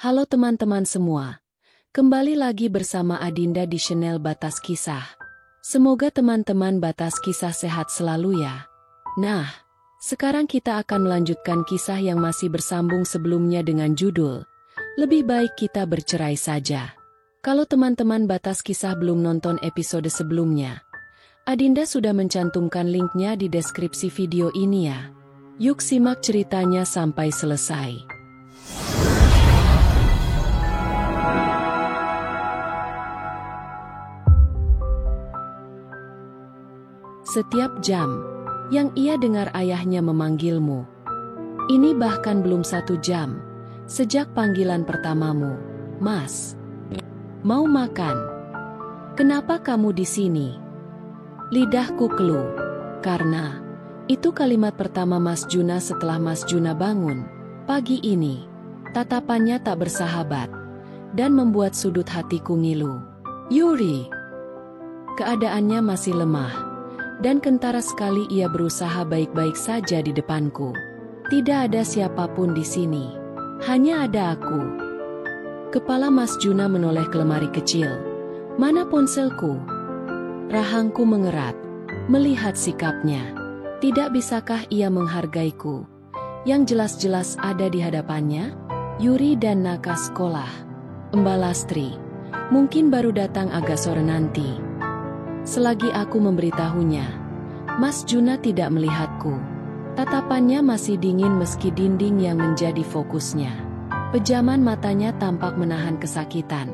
Halo teman-teman semua, kembali lagi bersama Adinda di channel Batas Kisah. Semoga teman-teman Batas Kisah sehat selalu ya. Nah, sekarang kita akan melanjutkan kisah yang masih bersambung sebelumnya dengan judul, Lebih Baik Kita Bercerai Saja. Kalau teman-teman Batas Kisah belum nonton episode sebelumnya, Adinda sudah mencantumkan linknya di deskripsi video ini ya. Yuk simak ceritanya sampai selesai. Setiap jam yang ia dengar ayahnya memanggilmu. Ini bahkan belum 1 jam sejak panggilan pertamamu, Mas. Mau makan? Kenapa kamu di sini? Lidahku keluh, karena itu kalimat pertama Mas Juna setelah Mas Juna bangun. Pagi ini, tatapannya tak bersahabat dan membuat sudut hatiku ngilu. Yuri. Keadaannya masih lemah. Dan kentara sekali ia berusaha baik-baik saja di depanku. Tidak ada siapapun di sini. Hanya ada aku. Kepala Mas Juna menoleh ke lemari kecil. Mana ponselku? Rahangku mengerat, melihat sikapnya. Tidak bisakah ia menghargaiku? Yang jelas-jelas ada di hadapannya, Yuri dan Naka sekolah. Mbak Lastri, mungkin baru datang agak sore nanti. Selagi aku memberitahunya, Mas Juna tidak melihatku. Tatapannya masih dingin meski dinding yang menjadi fokusnya. Pejaman matanya tampak menahan kesakitan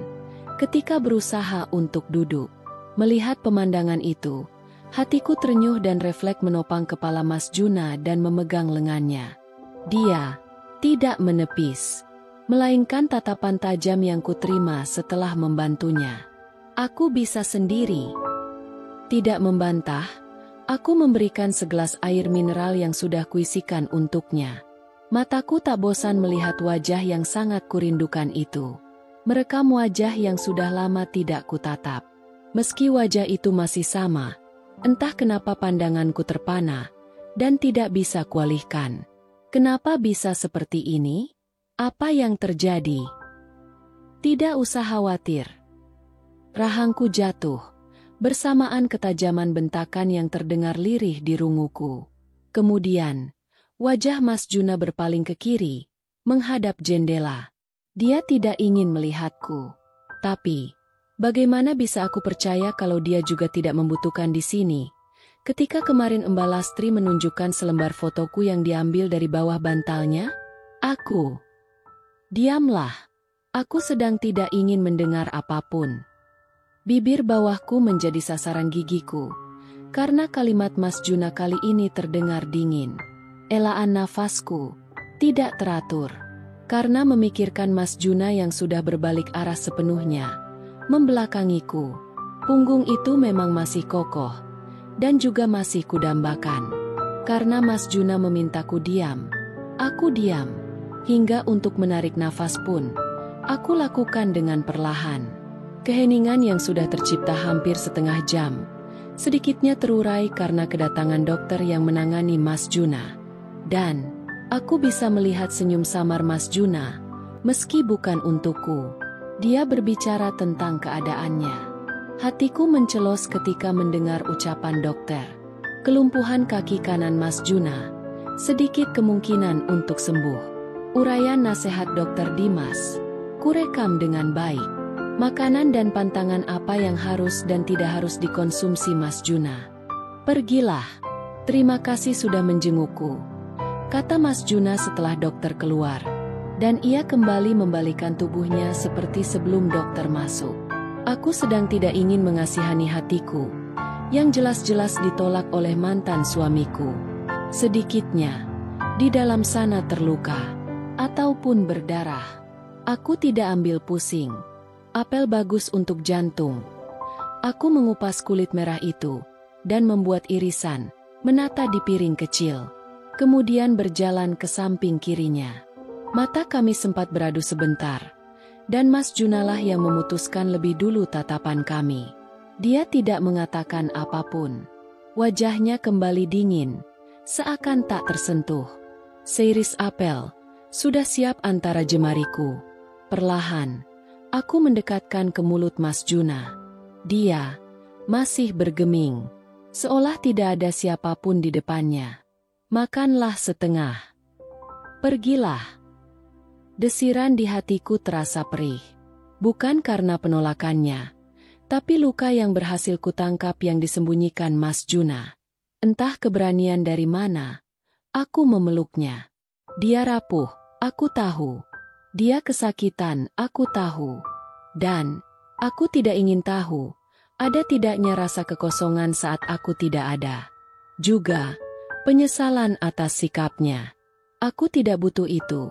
ketika berusaha untuk duduk. Melihat pemandangan itu, hatiku terenyuh dan refleks menopang kepala Mas Juna dan memegang lengannya. Dia tidak menepis, melainkan tatapan tajam yang kuterima setelah membantunya. Aku bisa sendiri. Tidak membantah, aku memberikan segelas air mineral yang sudah kuisikan untuknya. Mataku tak bosan melihat wajah yang sangat kurindukan itu. Merekam wajah yang sudah lama tidak kutatap. Meski wajah itu masih sama, entah kenapa pandanganku terpana, dan tidak bisa kualihkan. Kenapa bisa seperti ini? Apa yang terjadi? Tidak usah khawatir. Rahangku jatuh. Bersamaan ketajaman bentakan yang terdengar lirih di runguku. Kemudian, wajah Mas Juna berpaling ke kiri, menghadap jendela. Dia tidak ingin melihatku. Tapi, bagaimana bisa aku percaya kalau dia juga tidak membutuhkan di sini? Ketika kemarin Mbak Lastri menunjukkan selembar fotoku yang diambil dari bawah bantalnya, aku. Diamlah. Aku sedang tidak ingin mendengar apapun. Bibir bawahku menjadi sasaran gigiku, karena kalimat Mas Juna kali ini terdengar dingin. Elaan nafasku tidak teratur, karena memikirkan Mas Juna yang sudah berbalik arah sepenuhnya, membelakangiku. Punggung itu memang masih kokoh, dan juga masih kudambakan. Karena Mas Juna memintaku diam, aku diam. Hingga untuk menarik nafas pun, aku lakukan dengan perlahan. Keheningan yang sudah tercipta hampir setengah jam, sedikitnya terurai karena kedatangan dokter yang menangani Mas Juna. Dan, aku bisa melihat senyum samar Mas Juna, meski bukan untukku. Dia berbicara tentang keadaannya. Hatiku mencelos ketika mendengar ucapan dokter. Kelumpuhan kaki kanan Mas Juna, sedikit kemungkinan untuk sembuh. Uraian nasihat dokter Dimas, kurekam dengan baik. Makanan dan pantangan apa yang harus dan tidak harus dikonsumsi Mas Juna. Pergilah. Terima kasih sudah menjengukku, kata Mas Juna setelah dokter keluar. Dan ia kembali membalikan tubuhnya seperti sebelum dokter masuk. Aku sedang tidak ingin mengasihani hatiku, yang jelas-jelas ditolak oleh mantan suamiku. Sedikitnya, di dalam sana terluka, ataupun berdarah. Aku tidak ambil pusing. Apel bagus untuk jantung. Aku mengupas kulit merah itu, dan membuat irisan, menata di piring kecil. Kemudian berjalan ke samping kirinya. Mata kami sempat beradu sebentar, dan Mas Junalah yang memutuskan lebih dulu tatapan kami. Dia tidak mengatakan apapun. Wajahnya kembali dingin, seakan tak tersentuh. Seiris apel, sudah siap antara jemariku. Perlahan, aku mendekatkan ke mulut Mas Juna. Dia masih bergeming, seolah tidak ada siapapun di depannya. Makanlah setengah. Pergilah. Desiran di hatiku terasa perih. Bukan karena penolakannya, tapi luka yang berhasil kutangkap yang disembunyikan Mas Juna. Entah keberanian dari mana, aku memeluknya. Dia rapuh, aku tahu. Dia kesakitan, aku tahu. Dan aku tidak ingin tahu, ada tidaknya rasa kekosongan saat aku tidak ada. Juga penyesalan atas sikapnya. Aku tidak butuh itu.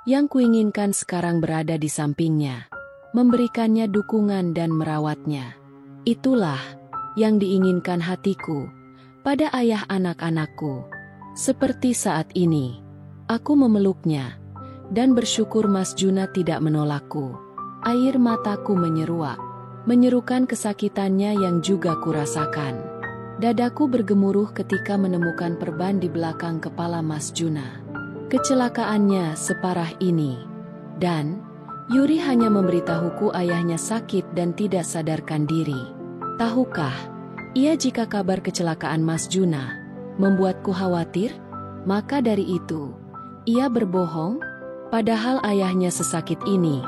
Yang kuinginkan sekarang berada di sampingnya, memberikannya dukungan dan merawatnya. Itulah yang diinginkan hatiku pada ayah anak-anakku. Seperti saat ini, aku memeluknya dan bersyukur Mas Juna tidak menolakku. Air mataku menyeruak, menyerukan kesakitannya yang juga kurasakan. Dadaku bergemuruh ketika menemukan perban di belakang kepala Mas Juna. Kecelakaannya separah ini. Dan Yuri hanya memberitahuku ayahnya sakit dan tidak sadarkan diri. Tahukah ia jika kabar kecelakaan Mas Juna membuatku khawatir? Maka dari itu, ia berbohong, padahal ayahnya sesakit ini,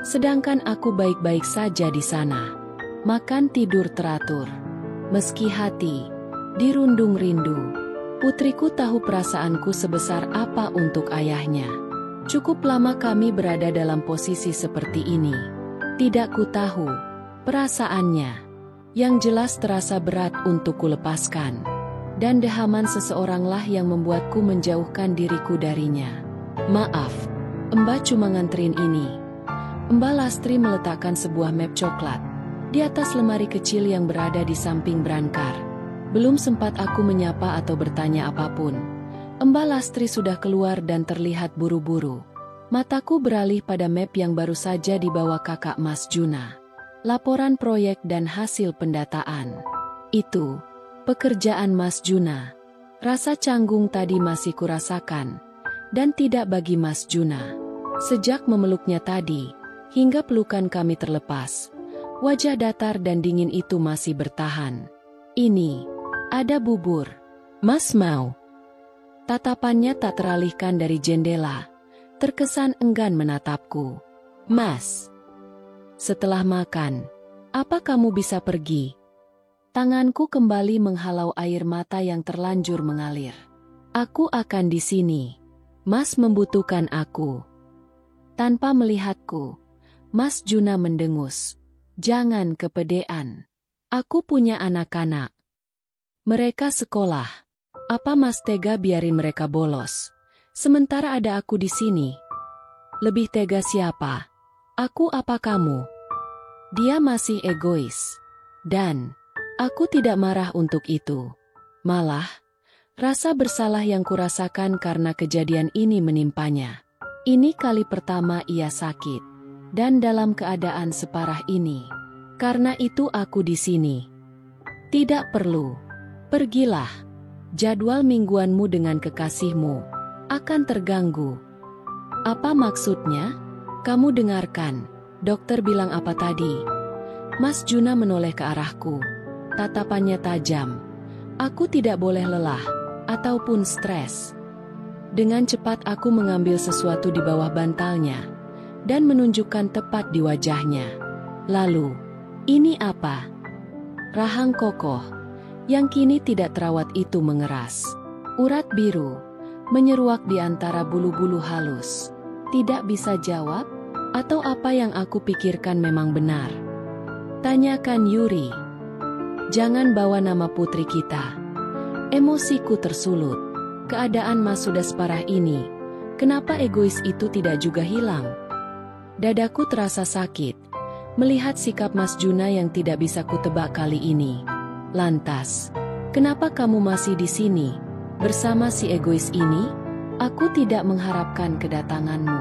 sedangkan aku baik-baik saja di sana. Makan tidur teratur. Meski hati dirundung rindu, putriku tahu perasaanku sebesar apa untuk ayahnya. Cukup lama kami berada dalam posisi seperti ini. Tidak ku tahu perasaannya. Yang jelas terasa berat untuk kulepaskan. Dan dehaman seseoranglah yang membuatku menjauhkan diriku darinya. Maaf, Mbak cuma nganterin ini. Mbak Lastri meletakkan sebuah map coklat di atas lemari kecil yang berada di samping brankar. Belum sempat aku menyapa atau bertanya apapun, Mbak Lastri sudah keluar dan terlihat buru-buru. Mataku beralih pada map yang baru saja dibawa kakak Mas Juna. Laporan proyek dan hasil pendataan. Itu pekerjaan Mas Juna. Rasa canggung tadi masih kurasakan, dan tidak bagi Mas Juna. Sejak memeluknya tadi, hingga pelukan kami terlepas, wajah datar dan dingin itu masih bertahan. Ini ada bubur. Mas mau? Tatapannya tak teralihkan dari jendela, terkesan enggan menatapku. Mas, setelah makan, apa kamu bisa pergi? Tanganku kembali menghalau air mata yang terlanjur mengalir. Aku akan di sini. Mas membutuhkan aku. Tanpa melihatku, Mas Juna mendengus. Jangan kepedean. Aku punya anak-anak. Mereka sekolah. Apa Mas tega biarin mereka bolos? Sementara ada aku di sini. Lebih tega siapa? Aku apa kamu? Dia masih egois. Dan aku tidak marah untuk itu. Malah, rasa bersalah yang kurasakan karena kejadian ini menimpanya. Ini kali pertama ia sakit. Dan dalam keadaan separah ini. Karena itu aku di sini. Tidak perlu. Pergilah. Jadwal mingguanmu dengan kekasihmu akan terganggu. Apa maksudnya? Kamu dengarkan. Dokter bilang apa tadi? Mas Juna menoleh ke arahku. Tatapannya tajam. Aku tidak boleh lelah ataupun stres. Dengan cepat aku mengambil sesuatu di bawah bantalnya dan menunjukkan tepat di wajahnya. Lalu, ini apa? Rahang kokoh yang kini tidak terawat itu mengeras. Urat biru menyeruak di antara bulu-bulu halus. Tidak bisa jawab, atau apa yang aku pikirkan memang benar? Tanyakan Yuri. Jangan bawa nama putri kita. Emosiku tersulut. Keadaan Mas sudah separah ini. Kenapa egois itu tidak juga hilang? Dadaku terasa sakit melihat sikap Mas Juna yang tidak bisa kutebak kali ini. Lantas, kenapa kamu masih di sini bersama si egois ini? Aku tidak mengharapkan kedatanganmu.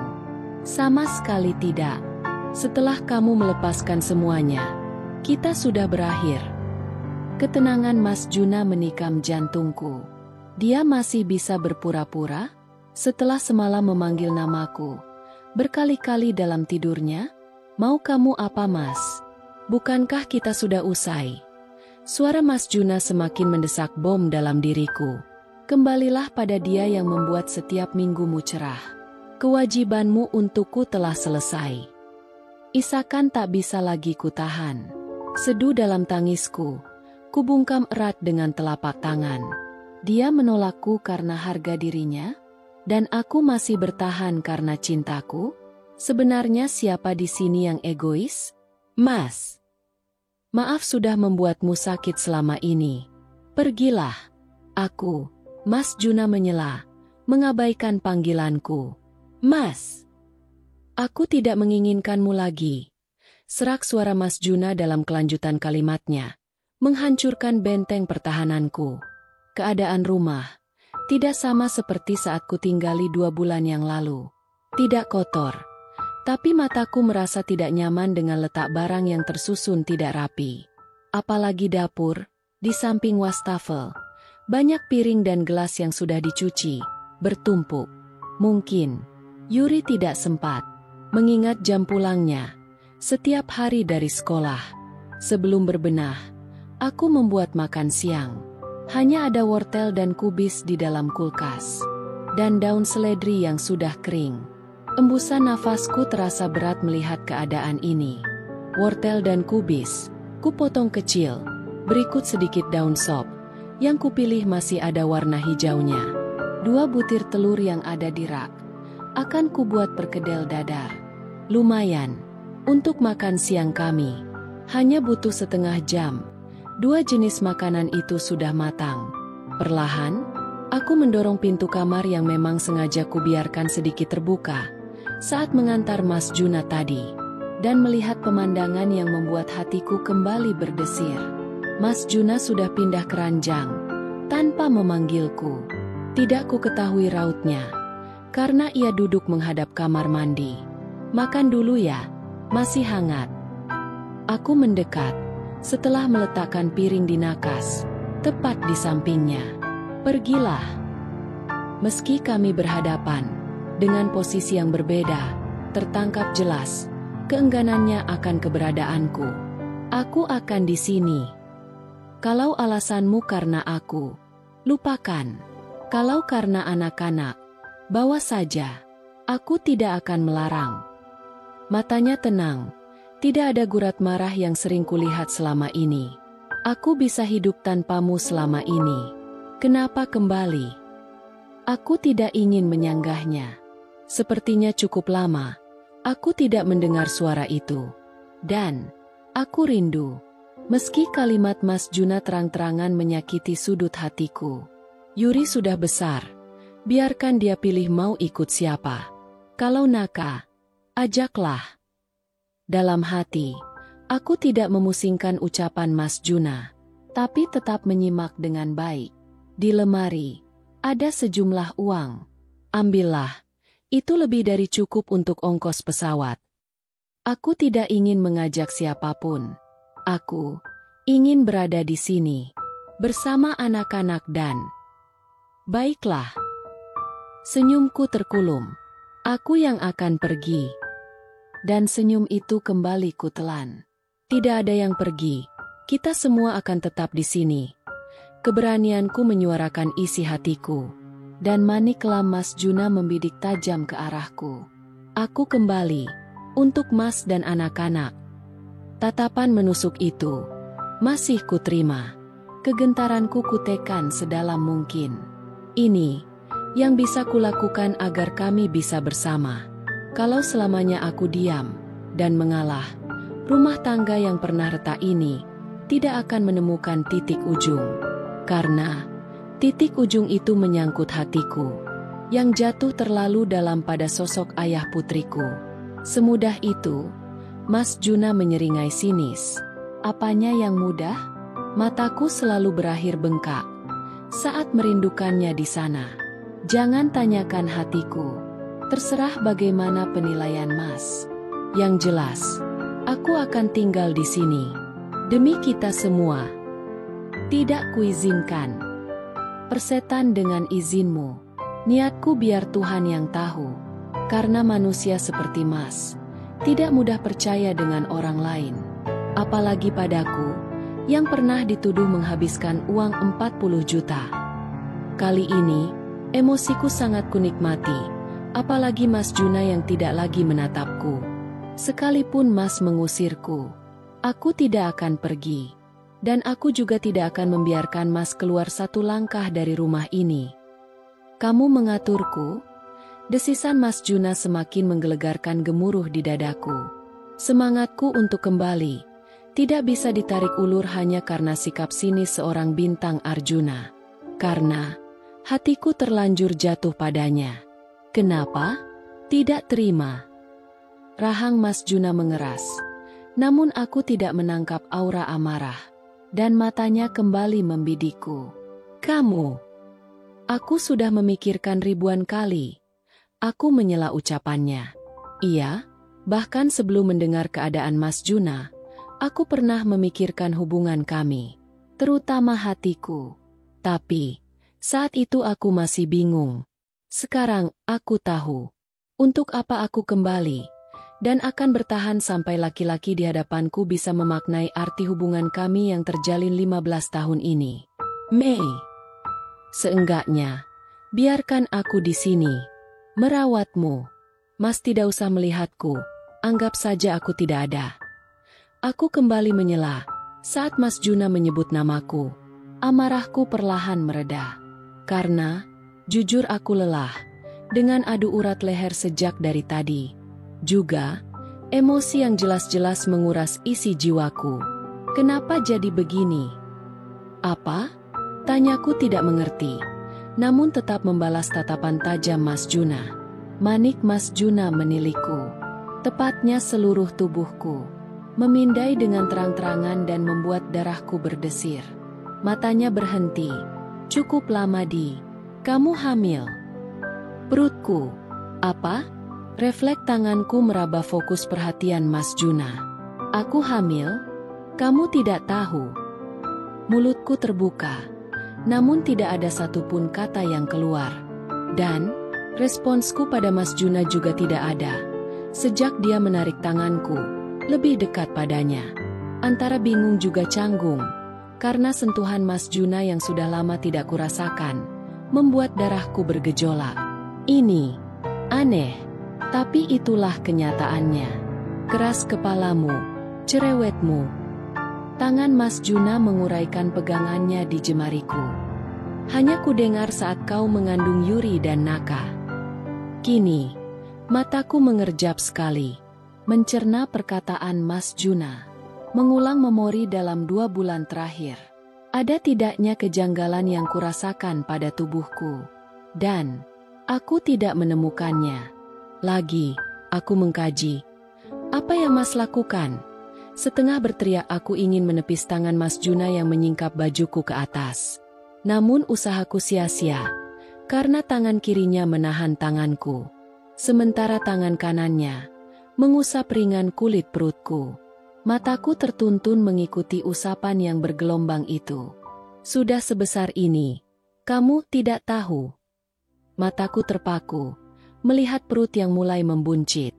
Sama sekali tidak. Setelah kamu melepaskan semuanya, kita sudah berakhir. Ketenangan Mas Juna menikam jantungku. Dia masih bisa berpura-pura? Setelah semalam memanggil namaku, berkali-kali dalam tidurnya. Mau kamu apa, Mas? Bukankah kita sudah usai? Suara Mas Juna semakin mendesak bom dalam diriku. Kembalilah pada Dia yang membuat setiap minggumu cerah. Kewajibanmu untukku telah selesai. Isakan tak bisa lagi kutahan. Seduh dalam tangisku. Kubungkam erat dengan telapak tangan. Dia menolakku karena harga dirinya, dan aku masih bertahan karena cintaku. Sebenarnya siapa di sini yang egois? Mas. Maaf sudah membuatmu sakit selama ini. Pergilah. Aku, Mas Juna menyela, mengabaikan panggilanku. Mas. Aku tidak menginginkanmu lagi. Serak suara Mas Juna dalam kelanjutan kalimatnya, menghancurkan benteng pertahananku. Keadaan rumah tidak sama seperti saat ku tinggali 2 bulan yang lalu. Tidak kotor. Tapi mataku merasa tidak nyaman dengan letak barang yang tersusun tidak rapi. Apalagi dapur, di samping wastafel, banyak piring dan gelas yang sudah dicuci, bertumpuk. Mungkin, Yuri tidak sempat mengingat jam pulangnya setiap hari dari sekolah. Sebelum berbenah, aku membuat makan siang. Hanya ada wortel dan kubis di dalam kulkas, dan daun seledri yang sudah kering. Embusan nafasku terasa berat melihat keadaan ini. Wortel dan kubis, kupotong kecil, berikut sedikit daun sop, yang kupilih masih ada warna hijaunya. 2 butir telur yang ada di rak, akan kubuat perkedel dadar. Lumayan, untuk makan siang kami. Hanya butuh setengah jam. 2 jenis makanan itu sudah matang. Perlahan, aku mendorong pintu kamar yang memang sengaja kubiarkan sedikit terbuka saat mengantar Mas Juna tadi, dan melihat pemandangan yang membuat hatiku kembali berdesir. Mas Juna sudah pindah ke ranjang, tanpa memanggilku. Tidak ku ketahui rautnya, karena ia duduk menghadap kamar mandi. Makan dulu ya, masih hangat. Aku mendekat, setelah meletakkan piring di nakas, tepat di sampingnya. Pergilah. Meski kami berhadapan, dengan posisi yang berbeda, tertangkap jelas keengganannya akan keberadaanku. Aku akan di sini. Kalau alasanmu karena aku, lupakan. Kalau karena anak-anak, bawa saja. Aku tidak akan melarang. Matanya tenang, tidak ada gurat marah yang sering kulihat selama ini. Aku bisa hidup tanpamu selama ini. Kenapa kembali? Aku tidak ingin menyanggahnya. Sepertinya cukup lama, aku tidak mendengar suara itu. Dan, aku rindu. Meski kalimat Mas Juna terang-terangan menyakiti sudut hatiku. Yuri sudah besar, biarkan dia pilih mau ikut siapa. Kalau Naka, ajaklah. Dalam hati, aku tidak memusingkan ucapan Mas Juna, tapi tetap menyimak dengan baik. Di lemari, ada sejumlah uang. Ambillah. Itu lebih dari cukup untuk ongkos pesawat. Aku tidak ingin mengajak siapapun. Aku ingin berada di sini, bersama anak-anak dan... Baiklah. Senyumku terkulum. Aku yang akan pergi. Dan senyum itu kembali kutelan. Tidak ada yang pergi. Kita semua akan tetap di sini. Keberanianku menyuarakan isi hatiku. Dan manik kelam Mas Juna membidik tajam ke arahku. Aku kembali, untuk Mas dan anak-anak. Tatapan menusuk itu, masih kuterima. Kegentaranku kutekan sedalam mungkin. Ini, yang bisa kulakukan agar kami bisa bersama. Kalau selamanya aku diam, dan mengalah, rumah tangga yang pernah retak ini, tidak akan menemukan titik ujung. Karena, titik ujung itu menyangkut hatiku, yang jatuh terlalu dalam pada sosok ayah putriku. Semudah itu, Mas Juna menyeringai sinis. Apanya yang mudah? Mataku selalu berakhir bengkak saat merindukannya di sana. Jangan tanyakan hatiku. Terserah bagaimana penilaian Mas. Yang jelas, aku akan tinggal di sini. Demi kita semua. Tidak kuizinkan persetan dengan izinmu. Niatku biar Tuhan yang tahu. Karena manusia seperti Mas tidak mudah percaya dengan orang lain, apalagi padaku yang pernah dituduh menghabiskan uang 40 juta. Kali ini, emosiku sangat kunikmati, apalagi Mas Juna yang tidak lagi menatapku. Sekalipun Mas mengusirku, aku tidak akan pergi. Dan aku juga tidak akan membiarkan Mas keluar satu langkah dari rumah ini. Kamu mengaturku? Desisan Mas Juna semakin menggelegarkan gemuruh di dadaku. Semangatku untuk kembali tidak bisa ditarik ulur hanya karena sikap sinis seorang bintang Arjuna. Karena hatiku terlanjur jatuh padanya. Kenapa? Tidak terima. Rahang Mas Juna mengeras. Namun aku tidak menangkap aura amarah. Dan matanya kembali membidikku. Kamu. Aku sudah memikirkan ribuan kali. Aku menyela ucapannya. Iya, bahkan sebelum mendengar keadaan Mas Juna, aku pernah memikirkan hubungan kami, terutama hatiku. Tapi, saat itu aku masih bingung. Sekarang, aku tahu. Untuk apa aku kembali, dan akan bertahan sampai laki-laki di hadapanku bisa memaknai arti hubungan kami yang terjalin 15 tahun ini. Mei. Seenggaknya, biarkan aku di sini, merawatmu. Mas tidak usah melihatku, anggap saja aku tidak ada. Aku kembali menyela, saat Mas Juna menyebut namaku. Amarahku perlahan mereda. Karena, jujur aku lelah, dengan adu urat leher sejak dari tadi. Juga, emosi yang jelas-jelas menguras isi jiwaku. Kenapa jadi begini? Apa? Tanyaku tidak mengerti, namun tetap membalas tatapan tajam Mas Juna. Manik Mas Juna menilikku, tepatnya seluruh tubuhku, memindai dengan terang-terangan dan membuat darahku berdesir. Matanya berhenti, cukup lama di, kamu hamil. Perutku, apa? Refleks tanganku meraba fokus perhatian Mas Juna. Aku hamil? Kamu tidak tahu. Mulutku terbuka, namun tidak ada satupun kata yang keluar. Dan, responsku pada Mas Juna juga tidak ada. Sejak dia menarik tanganku, lebih dekat padanya. Antara bingung juga canggung, karena sentuhan Mas Juna yang sudah lama tidak kurasakan, membuat darahku bergejolak. Ini aneh. Tapi itulah kenyataannya. Keras kepalamu, cerewetmu. Tangan Mas Juna menguraikan pegangannya di jemariku. Hanya kudengar saat kau mengandung Yuri dan Naka. Kini, mataku mengerjap sekali, mencerna perkataan Mas Juna. Mengulang memori dalam 2 bulan terakhir. Ada tidaknya kejanggalan yang kurasakan pada tubuhku. Dan, aku tidak menemukannya. Lagi, aku mengkaji. Apa yang Mas lakukan? Setengah berteriak aku ingin menepis tangan Mas Juna yang menyingkap bajuku ke atas. Namun usahaku sia-sia, karena tangan kirinya menahan tanganku. Sementara tangan kanannya mengusap ringan kulit perutku. Mataku tertuntun mengikuti usapan yang bergelombang itu. Sudah sebesar ini, kamu tidak tahu. Mataku terpaku, melihat perut yang mulai membuncit.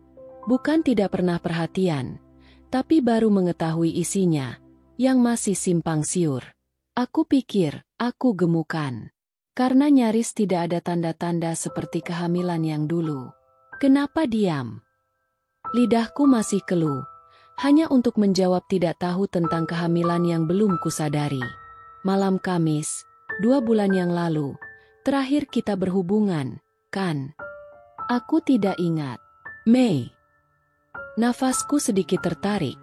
Bukan tidak pernah perhatian, tapi baru mengetahui isinya, yang masih simpang siur. Aku pikir, aku gemukan. Karena nyaris tidak ada tanda-tanda seperti kehamilan yang dulu. Kenapa diam? Lidahku masih keluh, hanya untuk menjawab tidak tahu tentang kehamilan yang belum kusadari. Malam Kamis, 2 bulan yang lalu, terakhir kita berhubungan, kan? Aku tidak ingat. Mei. Nafasku sedikit tertarik,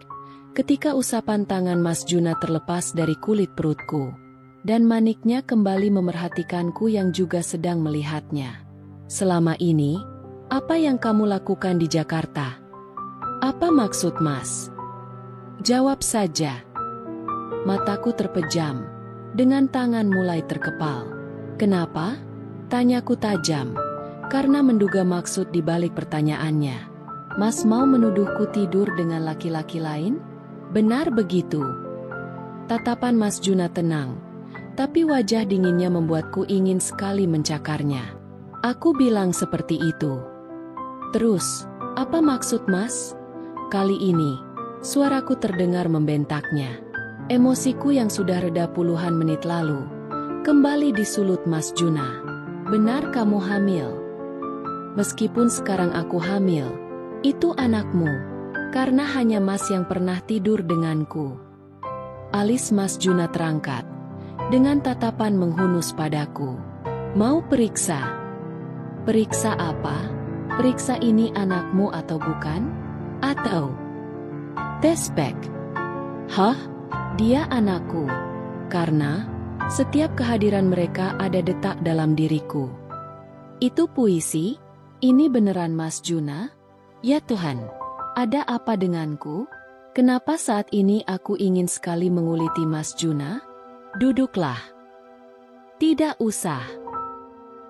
ketika usapan tangan Mas Juna terlepas dari kulit perutku, dan maniknya kembali memerhatikanku yang juga sedang melihatnya. Selama ini, apa yang kamu lakukan di Jakarta? Apa maksud Mas? Jawab saja. Mataku terpejam, dengan tangan mulai terkepal. Kenapa? Tanyaku tajam. Karena menduga maksud di balik pertanyaannya. Mas mau menuduhku tidur dengan laki-laki lain? Benar begitu. Tatapan Mas Juna tenang, tapi wajah dinginnya membuatku ingin sekali mencakarnya. Aku bilang seperti itu. Terus, apa maksud Mas? Kali ini, suaraku terdengar membentaknya. Emosiku yang sudah reda puluhan menit lalu, kembali disulut Mas Juna. Benar kamu hamil? Meskipun sekarang aku hamil, itu anakmu, karena hanya Mas yang pernah tidur denganku. Alis Mas Juna terangkat, dengan tatapan menghunus padaku. Mau periksa? Periksa apa? Periksa ini anakmu atau bukan? Atau tes pack? Hah? Dia anakku. Karena setiap kehadiran mereka ada detak dalam diriku. Itu puisi? Ini beneran Mas Juna? Ya Tuhan, ada apa denganku? Kenapa saat ini aku ingin sekali menguliti Mas Juna? Duduklah. Tidak usah.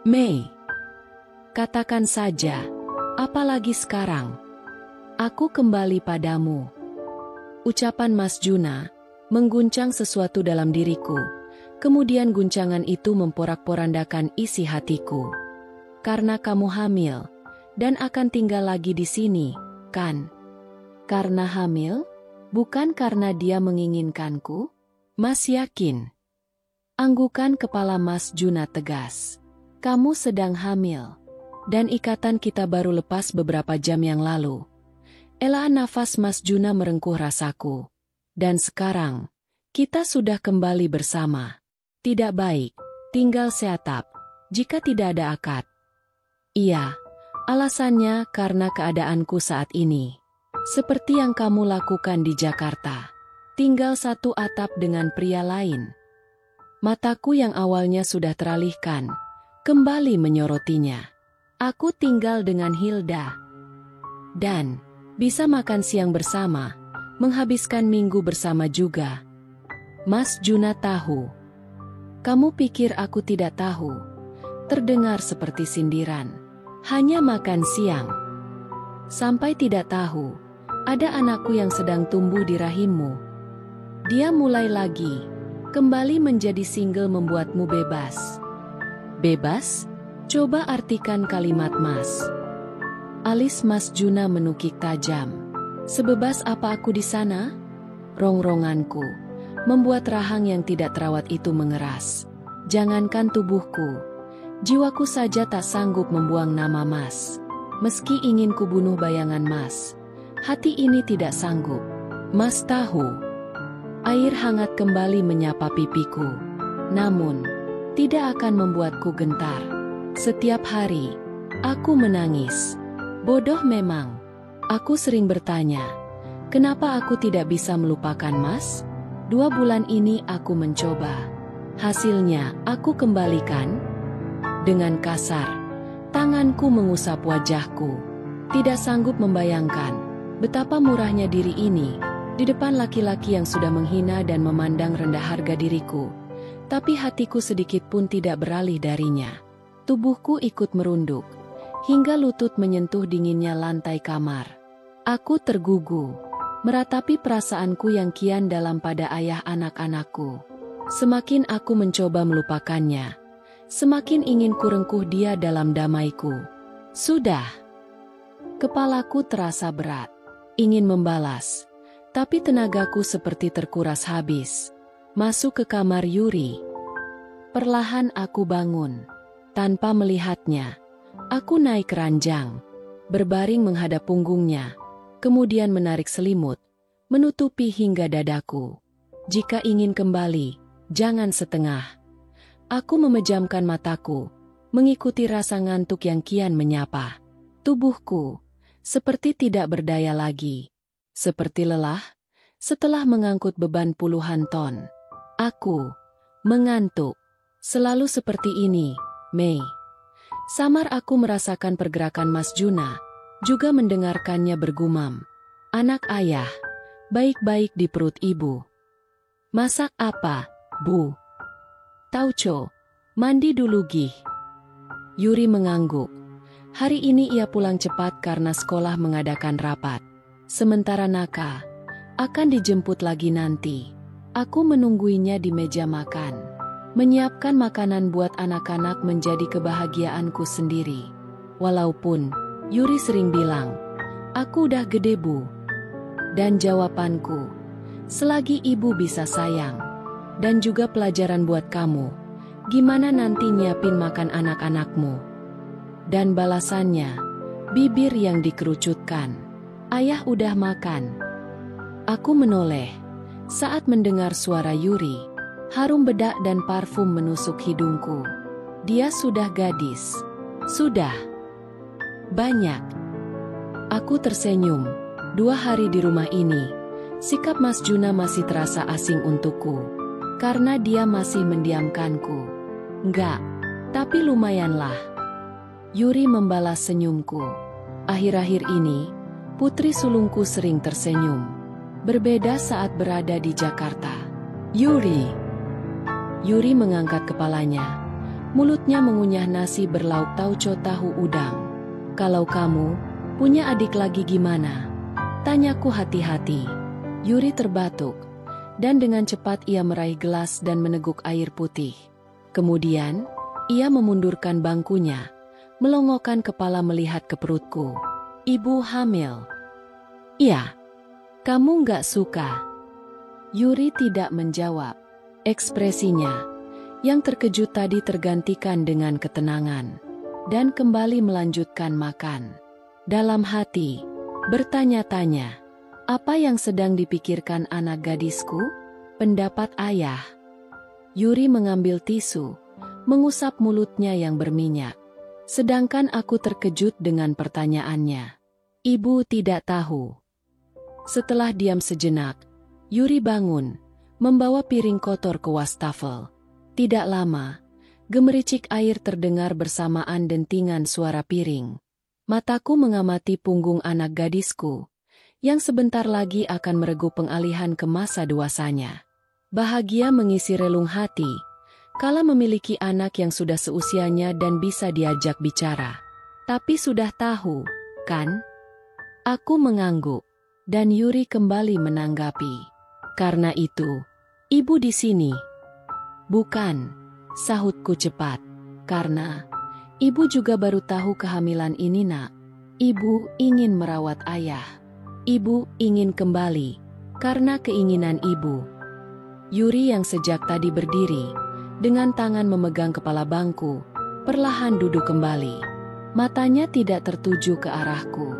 Mei. Katakan saja, apalagi sekarang. Aku kembali padamu. Ucapan Mas Juna mengguncang sesuatu dalam diriku. Kemudian guncangan itu memporak-porandakan isi hatiku. Karena kamu hamil, dan akan tinggal lagi di sini, kan? Karena hamil? Bukan karena dia menginginkanku? Mas yakin? Anggukan kepala Mas Juna tegas. Kamu sedang hamil. Dan ikatan kita baru lepas beberapa jam yang lalu. Elaan nafas Mas Juna merengkuh rasaku. Dan sekarang, kita sudah kembali bersama. Tidak baik, tinggal seatap, jika tidak ada akad. Iya, alasannya karena keadaanku saat ini. Seperti yang kamu lakukan di Jakarta. Tinggal satu atap dengan pria lain. Mataku yang awalnya sudah teralihkan, kembali menyorotinya. Aku tinggal dengan Hilda. Dan bisa makan siang bersama, menghabiskan minggu bersama juga. Mas Juna tahu. Kamu pikir aku tidak tahu? Terdengar seperti sindiran. Hanya makan siang. Sampai tidak tahu, ada anakku yang sedang tumbuh di rahimmu. Dia mulai lagi, kembali menjadi single membuatmu bebas. Bebas? Coba artikan kalimat Mas. Alis Mas Juna menukik tajam. Sebebas apa aku di sana? Rongronganku membuat rahang yang tidak terawat itu mengeras. Jangankan tubuhku, jiwaku saja tak sanggup membuang nama Mas. Meski ingin kubunuh bayangan Mas, hati ini tidak sanggup. Mas tahu. Air hangat kembali menyapa pipiku. Namun, tidak akan membuatku gentar. Setiap hari, aku menangis. Bodoh memang. Aku sering bertanya, kenapa aku tidak bisa melupakan Mas? 2 bulan ini aku mencoba. Hasilnya, aku kembalikan. Dengan kasar, tanganku mengusap wajahku. Tidak sanggup membayangkan betapa murahnya diri ini di depan laki-laki yang sudah menghina dan memandang rendah harga diriku. Tapi hatiku sedikit pun tidak beralih darinya. Tubuhku ikut merunduk, hingga lutut menyentuh dinginnya lantai kamar. Aku tergugu, meratapi perasaanku yang kian dalam pada ayah anak-anakku. Semakin aku mencoba melupakannya, semakin ingin kurengkuh dia dalam damaiku. Sudah. Kepalaku terasa berat, ingin membalas, tapi tenagaku seperti terkuras habis. Masuk ke kamar Yuri. Perlahan aku bangun. Tanpa melihatnya, aku naik ranjang, berbaring menghadap punggungnya, kemudian menarik selimut, menutupi hingga dadaku. Jika ingin kembali, jangan setengah. Aku memejamkan mataku, mengikuti rasa ngantuk yang kian menyapa. Tubuhku seperti tidak berdaya lagi, seperti lelah setelah mengangkut beban puluhan ton. Aku mengantuk, selalu seperti ini. Mei. Samar aku merasakan pergerakan Mas Juna, juga mendengarkannya bergumam. Anak ayah, baik-baik di perut ibu. Masak apa, Bu? Tauco, mandi dulu gih. Yuri mengangguk. Hari ini ia pulang cepat karena sekolah mengadakan rapat. Sementara Naka akan dijemput lagi nanti. Aku menungguinya di meja makan. Menyiapkan makanan buat anak-anak menjadi kebahagiaanku sendiri. Walaupun Yuri sering bilang, aku udah gede Bu. Dan jawabanku, selagi ibu bisa sayang. Dan juga pelajaran buat kamu, gimana nanti nyiapin makan anak-anakmu. Dan balasannya, bibir yang dikerucutkan. Ayah udah makan. Aku menoleh. Saat mendengar suara Yuri, harum bedak dan parfum menusuk hidungku. Dia sudah gadis. Sudah. Banyak. Aku tersenyum. 2 hari di rumah ini, sikap Mas Juna masih terasa asing untukku. Karena dia masih mendiamkanku. Enggak, tapi lumayanlah. Yuri membalas senyumku. Akhir-akhir ini, putri sulungku sering tersenyum. Berbeda saat berada di Jakarta. Yuri. Yuri mengangkat kepalanya. Mulutnya mengunyah nasi berlauk tauco tahu udang. Kalau kamu punya adik lagi gimana? Tanyaku hati-hati. Yuri terbatuk. Dan dengan cepat ia meraih gelas dan meneguk air putih. Kemudian, ia memundurkan bangkunya. Melongokkan kepala melihat ke perutku. Ibu hamil. Iya. Kamu nggak suka? Yuri tidak menjawab. Ekspresinya, yang terkejut tadi tergantikan dengan ketenangan. Dan kembali melanjutkan makan. Dalam hati, bertanya-tanya, apa yang sedang dipikirkan anak gadisku? Pendapat ayah. Yuri mengambil tisu, mengusap mulutnya yang berminyak. Sedangkan aku terkejut dengan pertanyaannya. Ibu tidak tahu. Setelah diam sejenak, Yuri bangun, membawa piring kotor ke wastafel. Tidak lama, gemericik air terdengar bersamaan dentingan suara piring. Mataku mengamati punggung anak gadisku, yang sebentar lagi akan meregu pengalihan ke masa dewasanya. Bahagia mengisi relung hati, kala memiliki anak yang sudah seusianya dan bisa diajak bicara. Tapi sudah tahu, kan? Aku mengangguk. Dan Yuri kembali menanggapi. Karena itu, ibu di sini. Bukan, sahutku cepat. Karena, ibu juga baru tahu kehamilan ini nak. Ibu ingin merawat ayah. Ibu ingin kembali. Karena keinginan ibu. Yuri yang sejak tadi berdiri, dengan tangan memegang kepala bangku, perlahan duduk kembali. Matanya tidak tertuju ke arahku.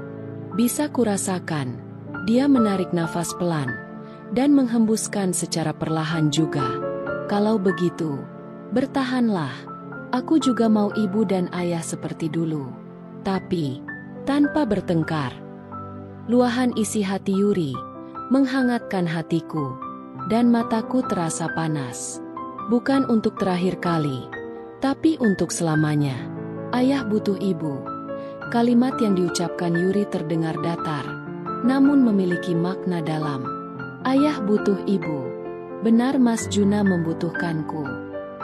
Bisa kurasakan. Dia menarik nafas pelan, dan menghembuskan secara perlahan juga. Kalau begitu, bertahanlah. Aku juga mau ibu dan ayah seperti dulu. Tapi, tanpa bertengkar. Luahan isi hati Yuri, menghangatkan hatiku, dan mataku terasa panas. Bukan untuk terakhir kali, tapi untuk selamanya. Ayah butuh ibu. Kalimat yang diucapkan Yuri terdengar datar. Namun memiliki makna dalam. Ayah butuh ibu. Benar Mas Juna membutuhkanku.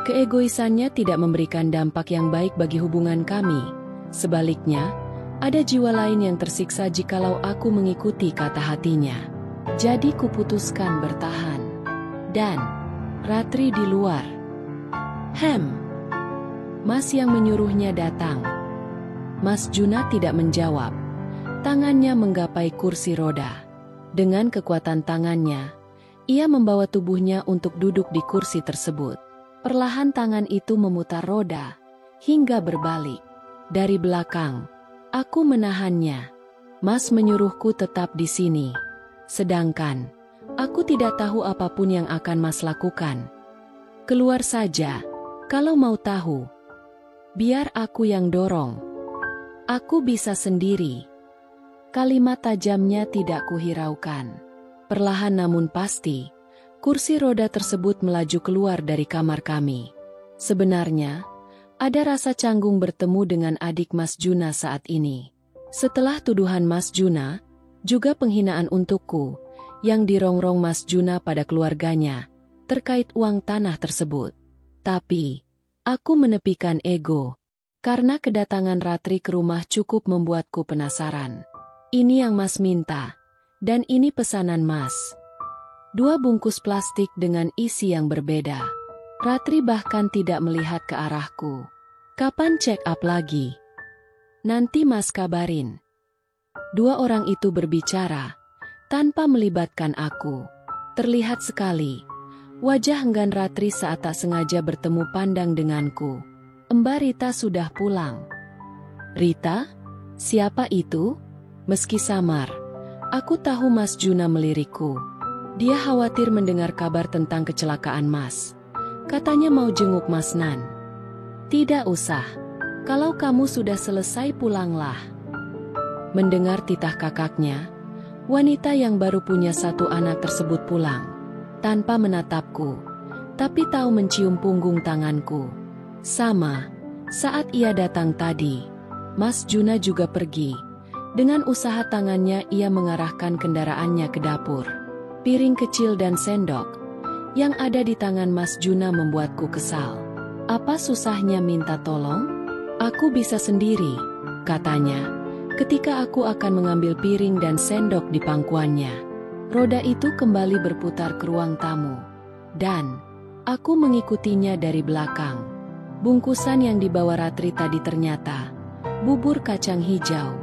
Keegoisannya tidak memberikan dampak yang baik bagi hubungan kami. Sebaliknya, ada jiwa lain yang tersiksa jikalau aku mengikuti kata hatinya. Jadi kuputuskan bertahan. Dan, Ratri di luar. Mas yang menyuruhnya datang. Mas Juna tidak menjawab. Tangannya menggapai kursi roda. Dengan kekuatan tangannya, ia membawa tubuhnya untuk duduk di kursi tersebut. Perlahan tangan itu memutar roda, hingga berbalik. Dari belakang, aku menahannya. Mas menyuruhku tetap di sini. Sedangkan, aku tidak tahu apapun yang akan Mas lakukan. Keluar saja, kalau mau tahu. Biar aku yang dorong. Aku bisa sendiri. Kalimat tajamnya tidak kuhiraukan. Perlahan namun pasti, kursi roda tersebut melaju keluar dari kamar kami. Sebenarnya, ada rasa canggung bertemu dengan adik Mas Juna saat ini. Setelah tuduhan Mas Juna, juga penghinaan untukku, yang dirongrong Mas Juna pada keluarganya, terkait uang tanah tersebut. Tapi, aku menepikan ego, karena kedatangan Ratri ke rumah cukup membuatku penasaran. Ini yang Mas minta, dan ini pesanan Mas. 2 bungkus plastik dengan isi yang berbeda. Ratri bahkan tidak melihat ke arahku. Kapan check up lagi? Nanti Mas kabarin. Dua orang itu berbicara, tanpa melibatkan aku. Terlihat sekali, wajah enggan Ratri saat tak sengaja bertemu pandang denganku. Mbak Rita sudah pulang. Rita? Siapa itu? Meski samar, aku tahu Mas Juna melirikku. Dia khawatir mendengar kabar tentang kecelakaan Mas. Katanya mau jenguk Mas Nan. Tidak usah. Kalau kamu sudah selesai pulanglah. Mendengar titah kakaknya, wanita yang baru punya satu anak tersebut pulang. Tanpa menatapku, tapi tahu mencium punggung tanganku. Sama, saat ia datang tadi, Mas Juna juga pergi. Dengan usaha tangannya ia mengarahkan kendaraannya ke dapur. Piring kecil dan sendok yang ada di tangan Mas Juna membuatku kesal. Apa susahnya minta tolong? Aku bisa sendiri, katanya, ketika aku akan mengambil piring dan sendok di pangkuannya. Roda itu kembali berputar ke ruang tamu, dan aku mengikutinya dari belakang. Bungkusan yang dibawa Ratri tadi ternyata bubur kacang hijau.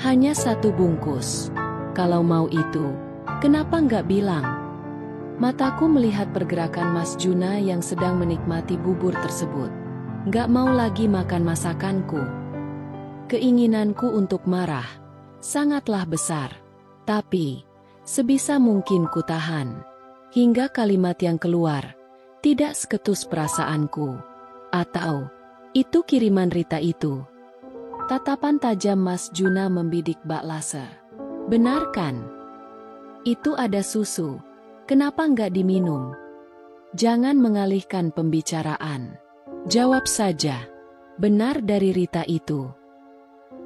Hanya satu bungkus. Kalau mau itu, kenapa nggak bilang? Mataku melihat pergerakan Mas Juna yang sedang menikmati bubur tersebut. Nggak mau lagi makan masakanku. Keinginanku untuk marah sangatlah besar, tapi sebisa mungkin ku tahan. Hingga kalimat yang keluar tidak seketus perasaanku. Atau itu kiriman Rita itu? Tatapan tajam Mas Juna membidik Mbak Laser. Benar kan? Itu ada susu. Kenapa nggak diminum? Jangan mengalihkan pembicaraan. Jawab saja. Benar dari Rita itu?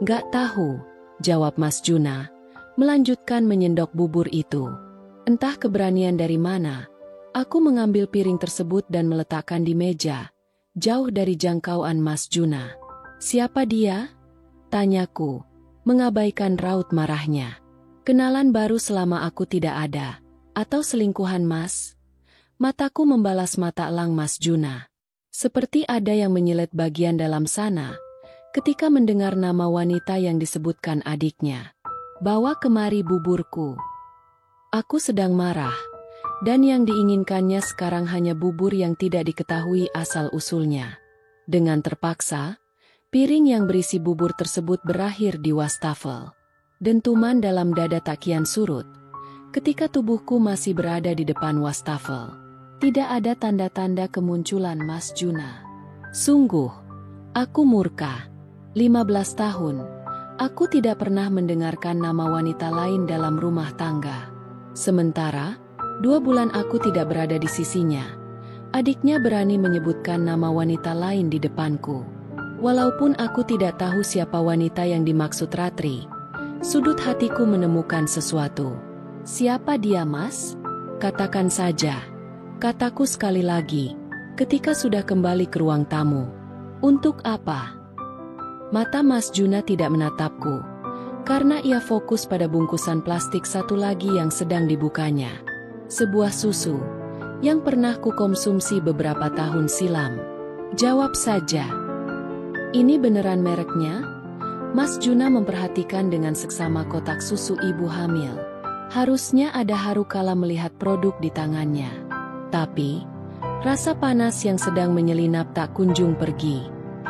Nggak tahu, jawab Mas Juna, melanjutkan menyendok bubur itu. Entah keberanian dari mana, aku mengambil piring tersebut dan meletakkan di meja, jauh dari jangkauan Mas Juna. Siapa dia? Tanyaku, mengabaikan raut marahnya. Kenalan baru selama aku tidak ada, atau selingkuhan Mas? Mataku membalas mata elang Mas Juna. Seperti ada yang menyelet bagian dalam sana, ketika mendengar nama wanita yang disebutkan adiknya. Bawa kemari buburku. Aku sedang marah, dan yang diinginkannya sekarang hanya bubur yang tidak diketahui asal-usulnya. Dengan terpaksa, piring yang berisi bubur tersebut berakhir di wastafel. Dentuman dalam dada tak kian surut, ketika tubuhku masih berada di depan wastafel. Tidak ada tanda-tanda kemunculan Mas Juna. Sungguh, aku murka. 15 tahun, aku tidak pernah mendengarkan nama wanita lain dalam rumah tangga. Sementara, 2 bulan aku tidak berada di sisinya. Adiknya berani menyebutkan nama wanita lain di depanku. Walaupun aku tidak tahu siapa wanita yang dimaksud Ratri, sudut hatiku menemukan sesuatu. Siapa dia, Mas? Katakan saja. Kataku sekali lagi, ketika sudah kembali ke ruang tamu. Untuk apa? Mata Mas Juna tidak menatapku, karena ia fokus pada bungkusan plastik satu lagi yang sedang dibukanya. Sebuah susu, yang pernah kukonsumsi beberapa tahun silam. Jawab saja. Ini beneran mereknya? Mas Juna memperhatikan dengan seksama kotak susu ibu hamil. Harusnya ada haru kala melihat produk di tangannya. Tapi, rasa panas yang sedang menyelinap tak kunjung pergi.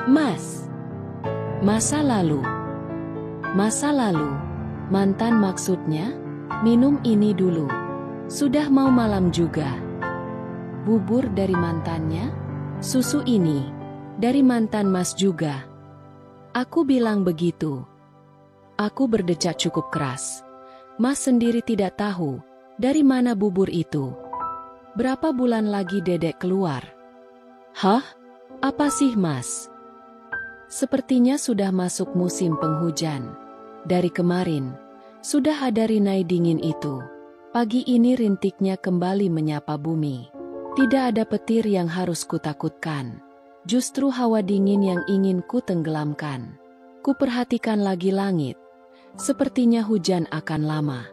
Mas. Masa lalu. Masa lalu. Mantan maksudnya? Minum ini dulu. Sudah mau malam juga. Bubur dari mantannya? Susu ini, dari mantan Mas juga. Aku bilang begitu. Aku berdecak cukup keras. Mas sendiri tidak tahu, dari mana bubur itu. Berapa bulan lagi Dedek keluar? Hah? Apa sih Mas? Sepertinya sudah masuk musim penghujan. Dari kemarin, sudah ada rinai dingin itu. Pagi ini rintiknya kembali menyapa bumi. Tidak ada petir yang harus kutakutkan. Justru hawa dingin yang ingin ku tenggelamkan. Kuperhatikan lagi langit. Sepertinya hujan akan lama.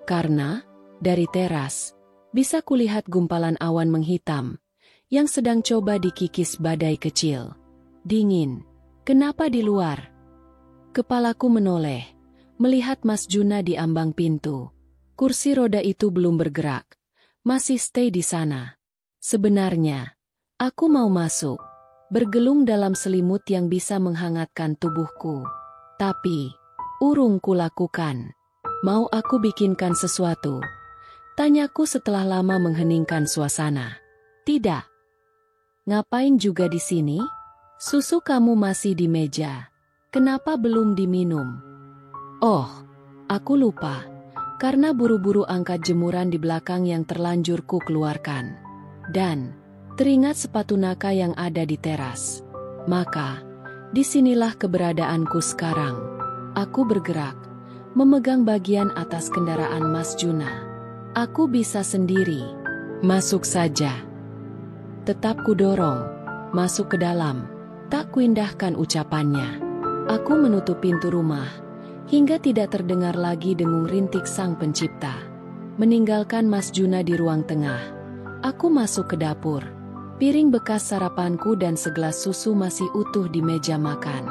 Karena, dari teras, bisa kulihat gumpalan awan menghitam, yang sedang coba dikikis badai kecil. Dingin. Kenapa di luar? Kepalaku menoleh, melihat Mas Juna di ambang pintu. Kursi roda itu belum bergerak, masih stay di sana. Sebenarnya, aku mau masuk, bergelung dalam selimut yang bisa menghangatkan tubuhku. Tapi, urung kulakukan. Mau aku bikinkan sesuatu? Tanyaku setelah lama mengheningkan suasana. Tidak. Ngapain juga di sini? Susu kamu masih di meja. Kenapa belum diminum? Oh, aku lupa. Karena buru-buru angkat jemuran di belakang yang terlanjur ku keluarkan. Dan teringat sepatu Naka yang ada di teras. Maka, disinilah keberadaanku sekarang. Aku bergerak, memegang bagian atas kendaraan Mas Juna. Aku bisa sendiri. Masuk saja. Tetap kudorong. Masuk ke dalam. Tak kuindahkan ucapannya. Aku menutup pintu rumah, hingga tidak terdengar lagi dengung rintik sang pencipta. Meninggalkan Mas Juna di ruang tengah, aku masuk ke dapur. Piring bekas sarapanku dan segelas susu masih utuh di meja makan.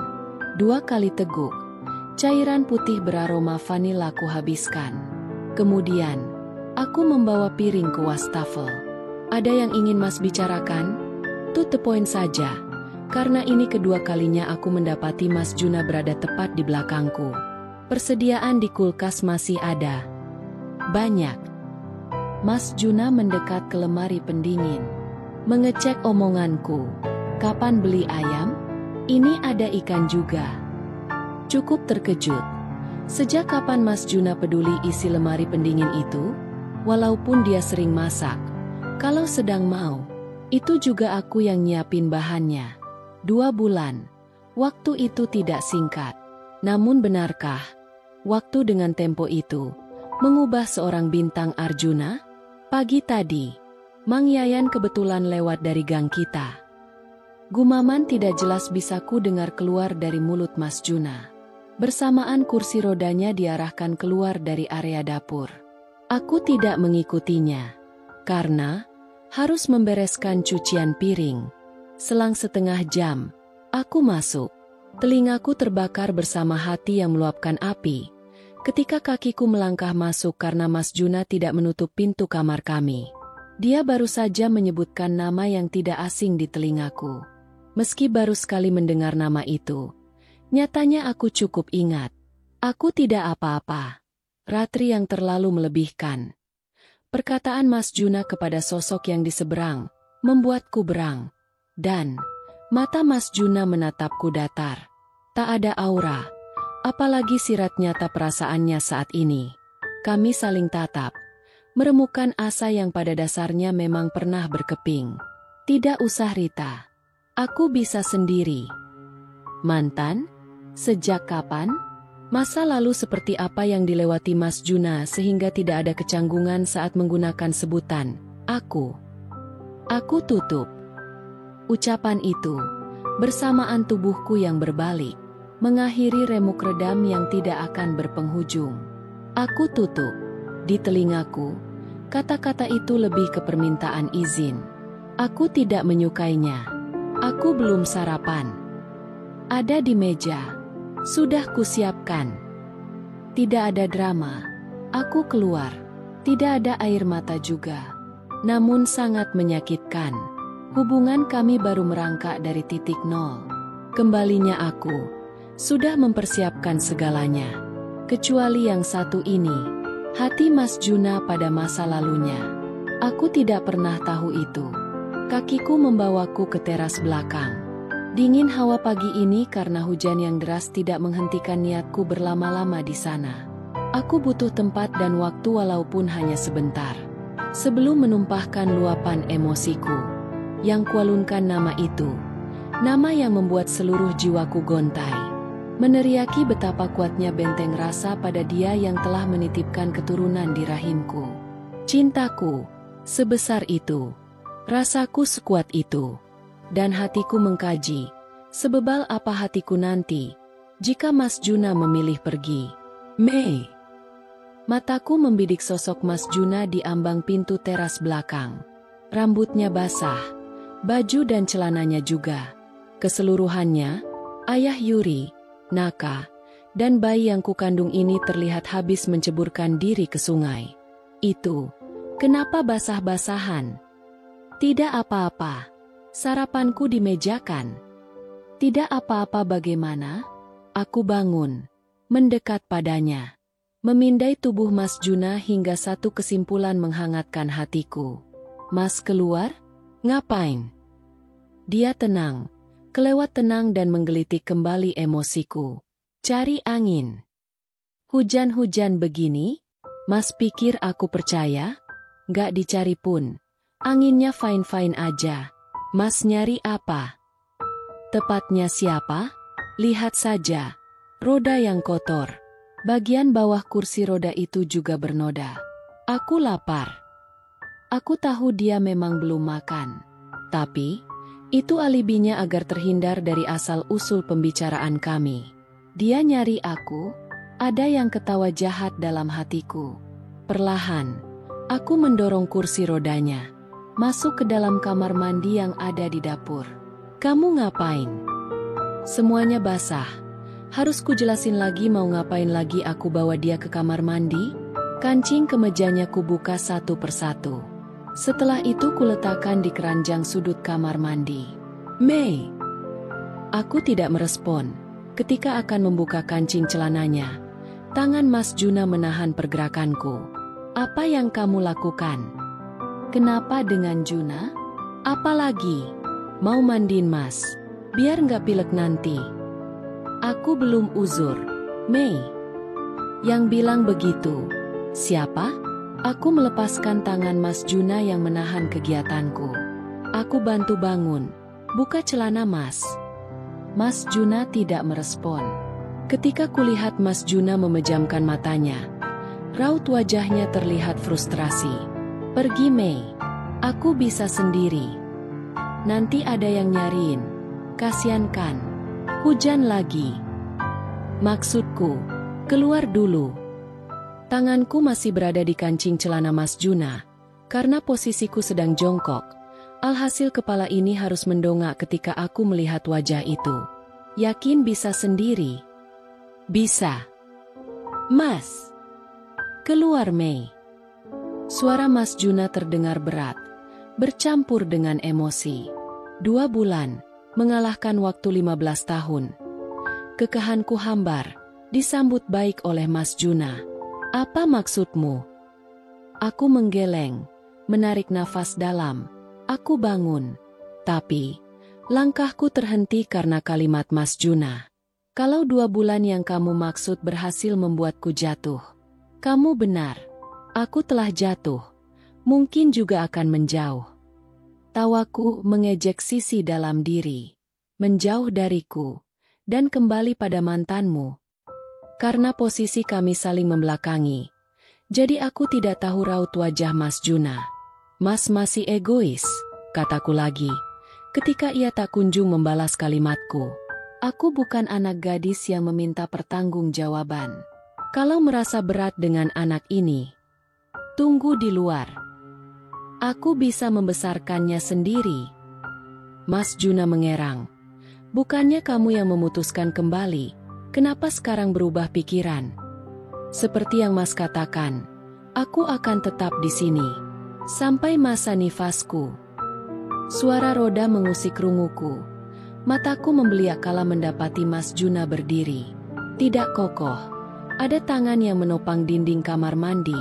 2 kali teguk, cairan putih beraroma vanila ku habiskan. Kemudian, aku membawa piring ke wastafel. Ada yang ingin Mas bicarakan? To the point saja. Karena ini kedua kalinya aku mendapati Mas Juna berada tepat di belakangku. Persediaan di kulkas masih ada. Banyak. Mas Juna mendekat ke lemari pendingin. Mengecek omonganku. Kapan beli ayam? Ini ada ikan juga. Cukup terkejut. Sejak kapan Mas Juna peduli isi lemari pendingin itu? Walaupun dia sering masak. Kalau sedang mau, itu juga aku yang nyiapin bahannya. 2 bulan. Waktu itu tidak singkat. Namun benarkah, waktu dengan tempo itu mengubah seorang bintang Arjuna? Pagi tadi, Mang Yayan kebetulan lewat dari gang kita. Gumaman tidak jelas bisa ku dengar keluar dari mulut Mas Juna. Bersamaan kursi rodanya diarahkan keluar dari area dapur. Aku tidak mengikutinya, karena harus membereskan cucian piring. Selang setengah jam, aku masuk. Telingaku terbakar bersama hati yang meluapkan api. Ketika kakiku melangkah masuk karena Mas Juna tidak menutup pintu kamar kami. Dia baru saja menyebutkan nama yang tidak asing di telingaku. Meski baru sekali mendengar nama itu, nyatanya aku cukup ingat. Aku tidak apa-apa. Ratri yang terlalu melebihkan. Perkataan Mas Juna kepada sosok yang di seberang membuatku berang. Dan mata Mas Juna menatapku datar. Tak ada aura, apalagi sirat nyata perasaannya saat ini. Kami saling tatap, meremukan asa yang pada dasarnya memang pernah berkeping. Tidak usah Rita, aku bisa sendiri. Mantan? Sejak kapan? Masa lalu seperti apa yang dilewati Mas Juna sehingga tidak ada kecanggungan saat menggunakan sebutan aku. Aku tutup. Ucapan itu, bersamaan tubuhku yang berbalik, mengakhiri remuk redam yang tidak akan berpenghujung. Aku tutup. Di telingaku, kata-kata itu lebih ke permintaan izin. Aku tidak menyukainya. Aku belum sarapan. Ada di meja. Sudah kusiapkan. Tidak ada drama. Aku keluar. Tidak ada air mata juga. Namun sangat menyakitkan. Hubungan kami baru merangkak dari titik nol. Kembalinya aku sudah mempersiapkan segalanya. Kecuali yang satu ini, hati Mas Juna pada masa lalunya. Aku tidak pernah tahu itu. Kakiku membawaku ke teras belakang. Dingin hawa pagi ini karena hujan yang deras tidak menghentikan niatku berlama-lama di sana. Aku butuh tempat dan waktu walaupun hanya sebentar. Sebelum menumpahkan luapan emosiku. Yang kualunkan nama itu, nama yang membuat seluruh jiwaku gontai. Meneriaki betapa kuatnya benteng rasa pada dia yang telah menitipkan keturunan di rahimku. Cintaku, sebesar itu. Rasaku sekuat itu. Dan hatiku mengkaji, sebebal apa hatiku nanti, jika Mas Juna memilih pergi. Mei. Mataku membidik sosok Mas Juna di ambang pintu teras belakang. Rambutnya basah. Baju dan celananya juga. Keseluruhannya, Ayah Yuri, Naka, dan bayi yang kukandung ini terlihat habis menceburkan diri ke sungai. Itu, kenapa basah-basahan? Tidak apa-apa. Sarapanku dimejakan. Tidak apa-apa bagaimana? Aku bangun, mendekat padanya. Memindai tubuh Mas Juna hingga satu kesimpulan menghangatkan hatiku. Mas keluar? Ngapain? Dia tenang, kelewat tenang dan menggelitik kembali emosiku. Cari angin. Hujan-hujan begini? Mas pikir aku percaya? Gak dicari pun. Anginnya fine-fine aja. Mas nyari apa? Tepatnya siapa? Lihat saja. Roda yang kotor. Bagian bawah kursi roda itu juga bernoda. Aku lapar. Aku tahu dia memang belum makan. Tapi, itu alibinya agar terhindar dari asal-usul pembicaraan kami. Dia nyari aku, ada yang ketawa jahat dalam hatiku. Perlahan, aku mendorong kursi rodanya. Masuk ke dalam kamar mandi yang ada di dapur. Kamu ngapain? Semuanya basah. Harus kujelasin lagi mau ngapain lagi aku bawa dia ke kamar mandi? Kancing kemejanya kubuka satu persatu. Setelah itu kuletakkan di keranjang sudut kamar mandi. Mei. Aku tidak merespon. Ketika akan membuka kancing celananya, tangan Mas Juna menahan pergerakanku. Apa yang kamu lakukan? Kenapa dengan Juna? Apalagi? Mau mandiin Mas. Biar nggak pilek nanti. Aku belum uzur, Mei. Yang bilang begitu. Siapa? Aku melepaskan tangan Mas Juna yang menahan kegiatanku. Aku bantu bangun. Buka celana Mas. Mas Juna tidak merespon. Ketika kulihat Mas Juna memejamkan matanya, raut wajahnya terlihat frustrasi. Pergi Mei. Aku bisa sendiri. Nanti ada yang nyariin. Kasian kan. Hujan lagi. Maksudku, keluar dulu. Tanganku masih berada di kancing celana Mas Juna, karena posisiku sedang jongkok. Alhasil kepala ini harus mendongak ketika aku melihat wajah itu. Yakin bisa sendiri? Bisa. Mas. Keluar Mei. Suara Mas Juna terdengar berat, bercampur dengan emosi. 2 bulan. Mengalahkan waktu 15 tahun. Kekahanku hambar, disambut baik oleh Mas Juna. Apa maksudmu? Aku menggeleng, menarik nafas dalam. Aku bangun. Tapi, langkahku terhenti karena kalimat Mas Juna. Kalau 2 bulan yang kamu maksud berhasil membuatku jatuh. Kamu benar. Aku telah jatuh. Mungkin juga akan menjauh. Tawaku mengejek sisi dalam diri, menjauh dariku, dan kembali pada mantanmu. Karena posisi kami saling membelakangi, jadi aku tidak tahu raut wajah Mas Juna. Mas masih egois, kataku lagi, ketika ia tak kunjung membalas kalimatku. Aku bukan anak gadis yang meminta pertanggungjawaban. Kalau merasa berat dengan anak ini, tunggu di luar. Aku bisa membesarkannya sendiri. Mas Juna mengerang. Bukannya kamu yang memutuskan kembali, kenapa sekarang berubah pikiran? Seperti yang Mas katakan, aku akan tetap di sini. Sampai masa nifasku. Suara roda mengusik runguku. Mataku membeliak kala mendapati Mas Juna berdiri. Tidak kokoh. Ada tangan yang menopang dinding kamar mandi,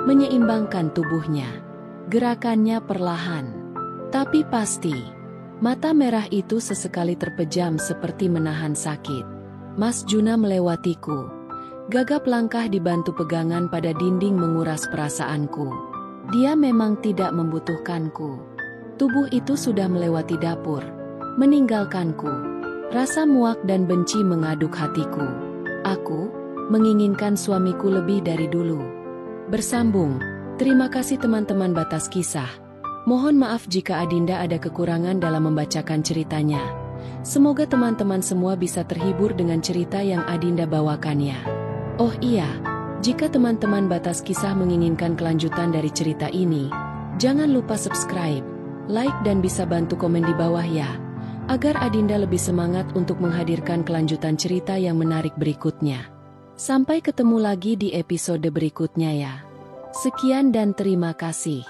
menyeimbangkan tubuhnya. Gerakannya perlahan, tapi pasti. Mata merah itu sesekali terpejam seperti menahan sakit. Mas Juna melewatiku. Gagap langkah dibantu pegangan pada dinding menguras perasaanku. Dia memang tidak membutuhkanku. Tubuh itu sudah melewati dapur, meninggalkanku. Rasa muak dan benci mengaduk hatiku. Aku menginginkan suamiku lebih dari dulu. Bersambung. Terima kasih teman-teman Batas Kisah. Mohon maaf jika Adinda ada kekurangan dalam membacakan ceritanya. Semoga teman-teman semua bisa terhibur dengan cerita yang Adinda bawakannya. Oh iya, jika teman-teman Batas Kisah menginginkan kelanjutan dari cerita ini, jangan lupa subscribe, like dan bisa bantu komen di bawah ya. agar Adinda lebih semangat untuk menghadirkan kelanjutan cerita yang menarik berikutnya. Sampai ketemu lagi di episode berikutnya ya. Sekian dan terima kasih.